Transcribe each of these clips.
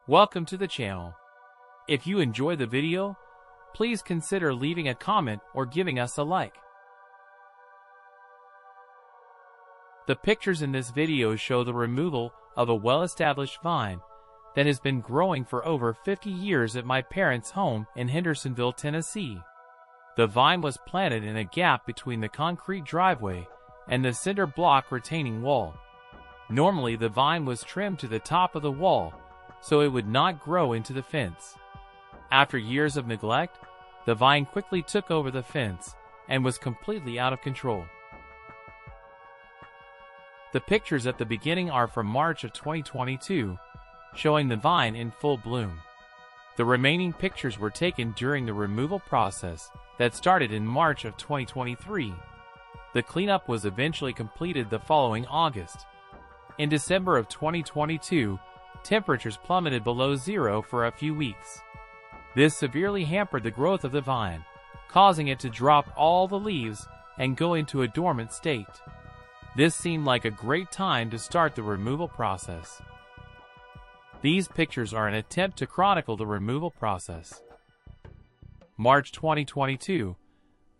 Welcome to the channel. If you enjoy the video, please consider leaving a comment or giving us a like. The pictures in this video show the removal of a well-established vine that has been growing for over 50 years at my parents' home in Hendersonville, Tennessee. The vine was planted in a gap between the concrete driveway and the cinder block retaining wall. Normally, the vine was trimmed to the top of the wall so it would not grow into the fence. After years of neglect, the vine quickly took over the fence and was completely out of control. The pictures at the beginning are from March of 2022, showing the vine in full bloom. The remaining pictures were taken during the removal process that started in March of 2023. The cleanup was eventually completed the following August. In December of 2022, temperatures plummeted below zero for a few weeks. This severely hampered the growth of the vine, causing it to drop all the leaves and go into a dormant state. This seemed like a great time to start the removal process. These pictures are an attempt to chronicle the removal process. March 2022.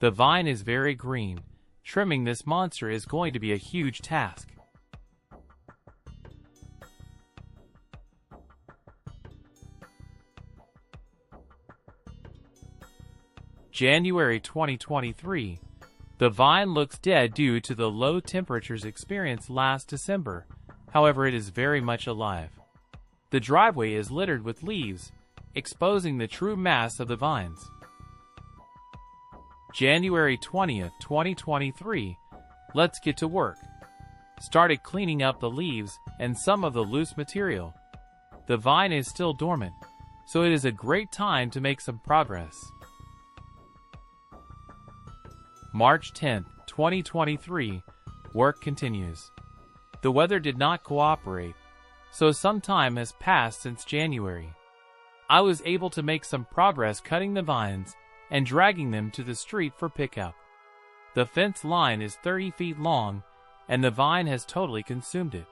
The vine is very green. Trimming this monster is going to be a huge task. January 2023. The vine looks dead due to the low temperatures experienced last December. However, it is very much alive. The driveway is littered with leaves, exposing the true mass of the vines. January 20th, 2023. Let's get to work. Started cleaning up the leaves and some of the loose material. The vine is still dormant, so it is a great time to make some progress. March 10th, 2023. Work continues. The weather did not cooperate, so some time has passed since January. I was able to make some progress cutting the vines and dragging them to the street for pickup. The fence line is 30 feet long, and the vine has totally consumed it.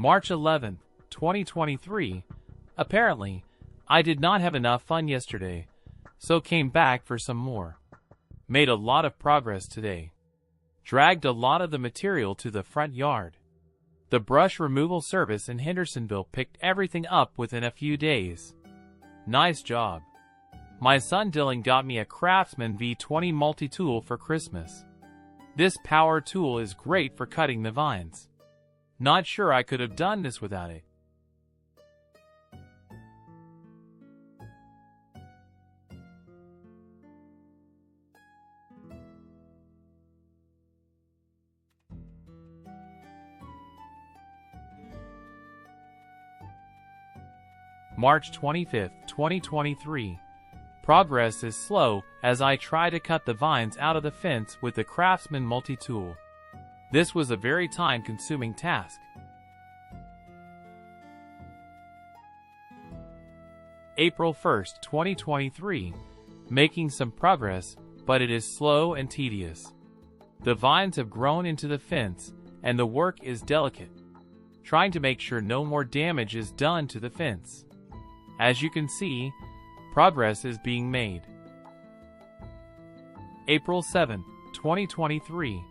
March 11th, 2023. Apparently, I did not have enough fun yesterday, so came back for some more. Made a lot of progress today. Dragged a lot of the material to the front yard. The brush removal service in Hendersonville picked everything up within a few days. Nice job. My son Dylan got me a Craftsman V20 multi-tool for Christmas. This power tool is great for cutting the vines. Not sure I could have done this without it. March 25th, 2023. Progress is slow as I try to cut the vines out of the fence with the Craftsman multi-tool. This was a very time-consuming task. April 1st, 2023. Making some progress, but it is slow and tedious. The vines have grown into the fence, and the work is delicate, trying to make sure no more damage is done to the fence. As you can see, progress is being made. April 7th, 2023.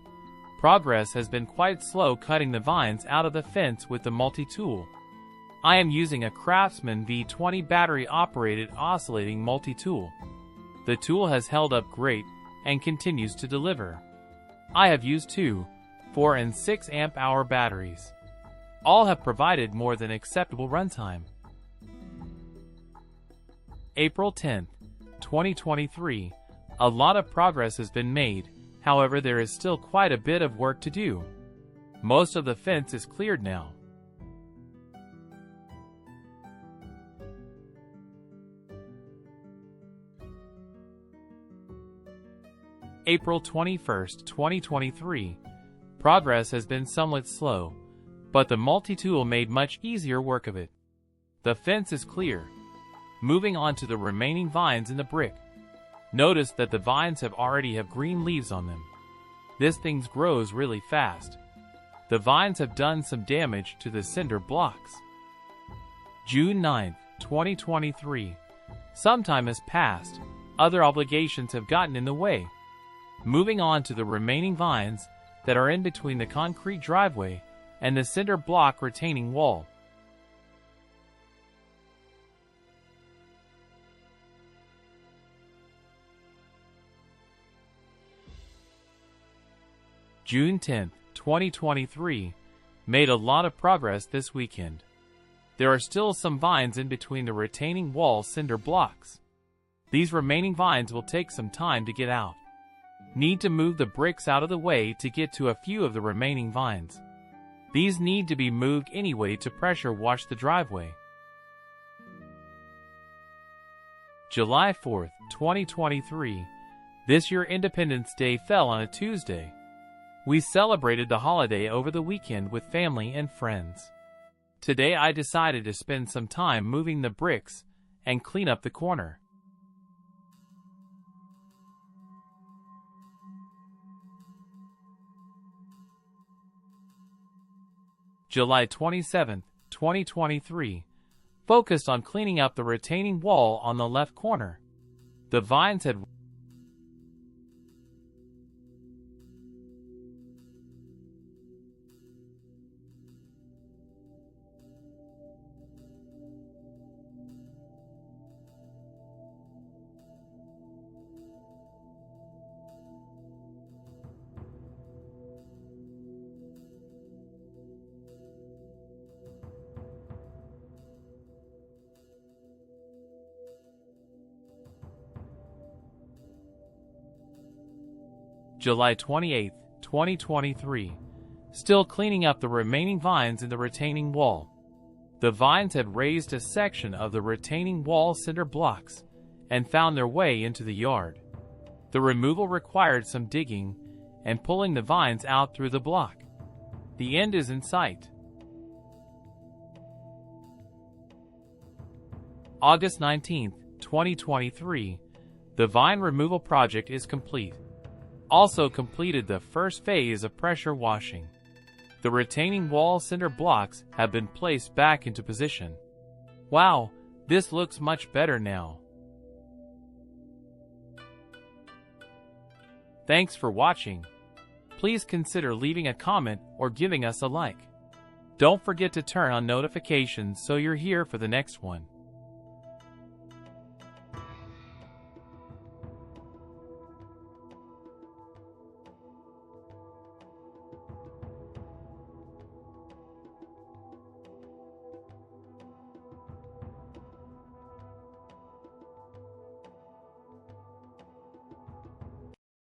Progress has been quite slow cutting the vines out of the fence with the multi-tool. I am using a Craftsman V20 battery-operated oscillating multi-tool. The tool has held up great and continues to deliver. I have used 2, 4 and 6 amp-hour batteries. All have provided more than acceptable runtime. April 10th, 2023. A lot of progress has been made. However, there is still quite a bit of work to do. Most of the fence is cleared now. April 21, 2023. Progress has been somewhat slow, but the multi-tool made much easier work of it. The fence is clear. Moving on to the remaining vines in the brick. Notice that the vines already have green leaves on them. This thing grows really fast. The vines have done some damage to the cinder blocks. June 9, 2023. Some time has passed. Other obligations have gotten in the way. Moving on to the remaining vines that are in between the concrete driveway and the cinder block retaining wall. June 10, 2023. Made a lot of progress this weekend. There are still some vines in between the retaining wall cinder blocks. These remaining vines will take some time to get out. Need to move the bricks out of the way to get to a few of the remaining vines. These need to be moved anyway to pressure wash the driveway. July 4, 2023. This year Independence Day fell on a Tuesday. We celebrated the holiday over the weekend with family and friends. Today I decided to spend some time moving the bricks and clean up the corner. July 27, 2023. Focused on cleaning up the retaining wall on the left corner. The vines had July 28, 2023. Still cleaning up the remaining vines in the retaining wall. The vines had raised a section of the retaining wall cinder blocks and found their way into the yard. The removal required some digging and pulling the vines out through the block. The end is in sight. August 19, 2023. The vine removal project is complete. Also completed the first phase of pressure washing. The retaining wall cinder blocks have been placed back into position. Wow, this looks much better now. Thanks for watching. Please consider leaving a comment or giving us a like. Don't forget to turn on notifications so you're here for the next one.